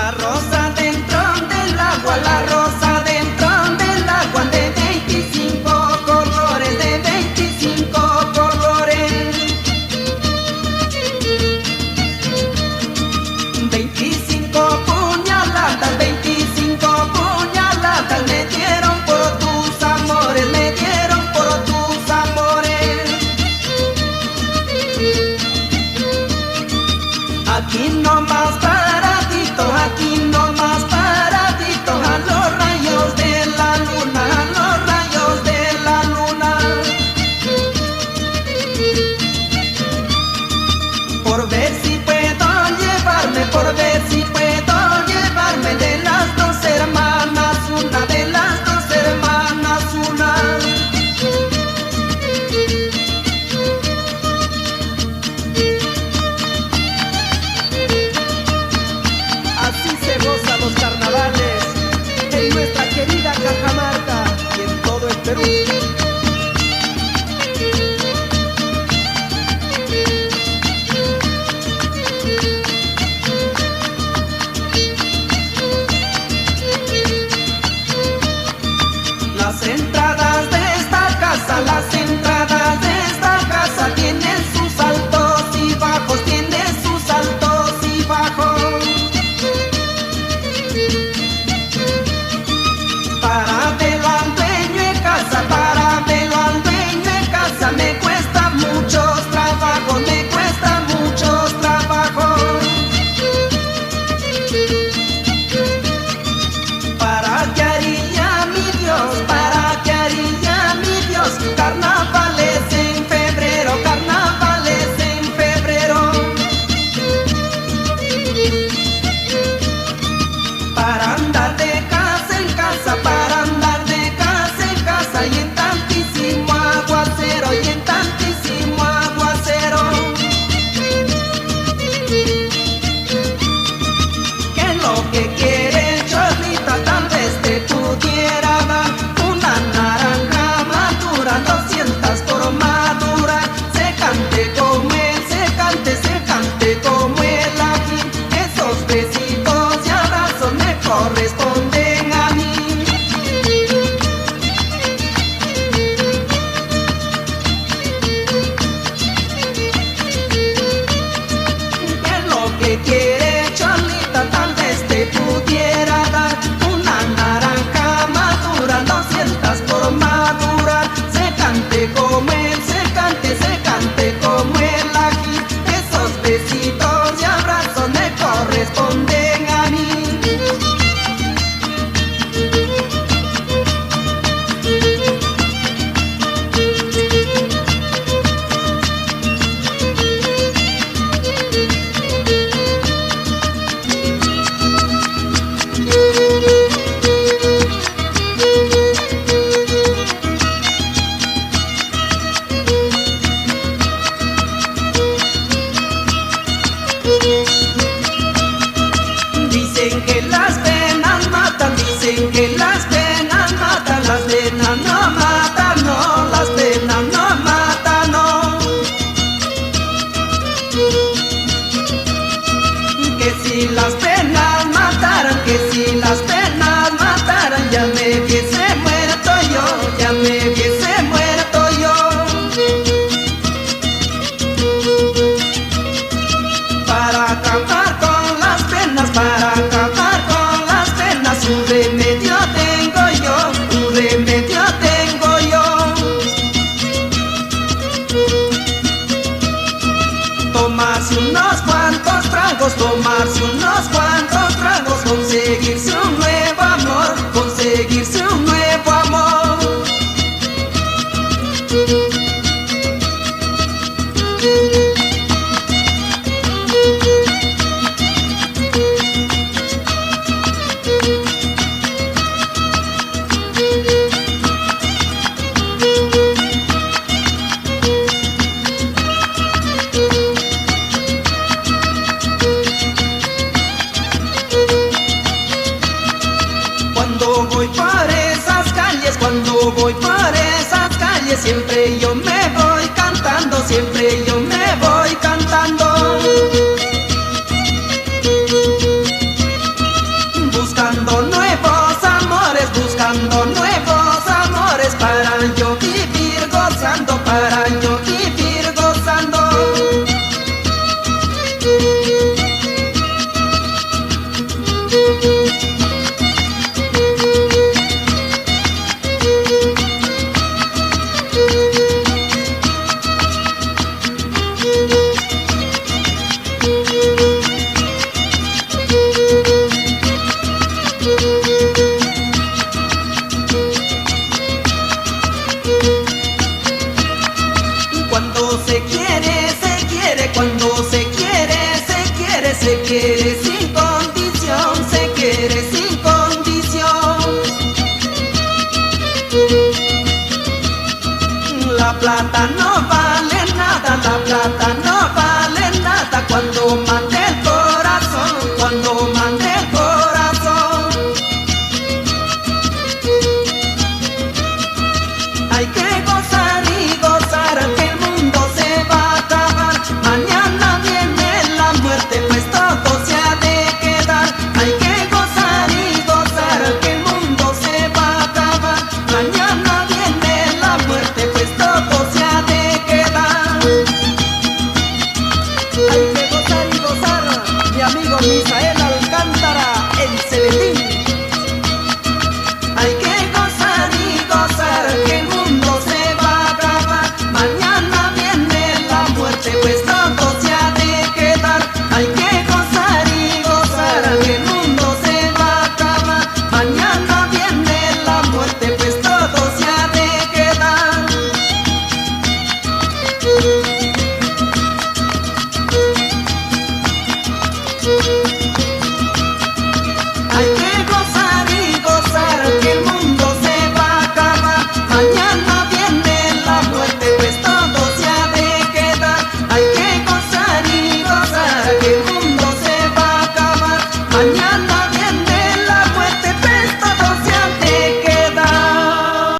La rosa dentro del agua, la rosa dentro del agua, de 25 colores, de 25 colores. 25 puñaladas, 25 puñaladas me dieron por tus amores, me dieron por tus amores. Aquí nomás paradito, aquí nomás paradito, a los rayos de la luna, a los rayos de la luna. Por ver si puedo llevarme, por ver si puedo llevarme de las dos hermanas, una de las dos hermanas, una. Así se gozan los carnavales en nuestra querida Cajamarca y en todo el Perú. Las entradas de esta casa, las entradas de esta casa tienen sus altos y bajos, tienen sus altos y bajos. Para verlo al dueño en casa, para verlo al dueño en casa, me cuesta muchos trabajos, me cuesta muchos trabajos. ¿Para qué haría mi Dios? ¿Para qué haría mi Dios? Carnavales en febrero, carnavales en febrero. Para andar de casa en casa, para andar de casa en casa y en tantísimo aguacero, y en tantísimo aguacero. ¿Qué es lo que quiere Cholita? Tal vez te pudiera dar una naranja madura, 200 por madura. Se cante como él, se cante como el ají. Esos besitos y abrazos me corresponden a mí. ¿Qué es lo que quiere Cholita? Tal vez te pudiera dar una naranja madura, 200 por madura. Se cante como él, se cante como el ají. Esos besitos y abrazos me corresponden a mí. Dicen que las penas matan, dicen que las penas matan, las penas no matan, no, las penas no matan, no. Que si las penas mataran, que si las penas mataran, ya me hubiese muerto yo, ya me hubiese muerto yo. Para acabar con las penas, para acabar con las penas, un remedio tengo yo, un remedio tengo yo. Tomarse unos cuantos tragos, tomarse unos cuantos tragos, conseguirse un nuevo amor, conseguirse un nuevo amor. Cuando voy por esas calles, siempre yo me voy cantando, siempre yo me voy cantando. plata no vale nada, la plata no vale nada cuando mande el corazón, cuando mande el corazón. Hay que gozar y gozar, que el mundo se va a acabar. Mañana viene la muerte, pues todo se ha de quedar. Hay que gozar y gozar, que el mundo se va a acabar. Mañana viene la muerte, pues todo se ha de quedar. Hay que gozar y gozar, mi amigo Misael Alcántara, el Celetín. Hay que gozar y gozar, que el mundo se va a acabar. Mañana viene la muerte, pues todo se ha de quedar. Hay que gozar y gozar, que el mundo se va a acabar. Mañana viene la muerte, pues todo se ha de quedar. Hay que gozar y gozar, que el mundo se va a acabar. Mañana viene la muerte, pues todo se ha de quedar. Hay que gozar y gozar, que el mundo se va a acabar. Mañana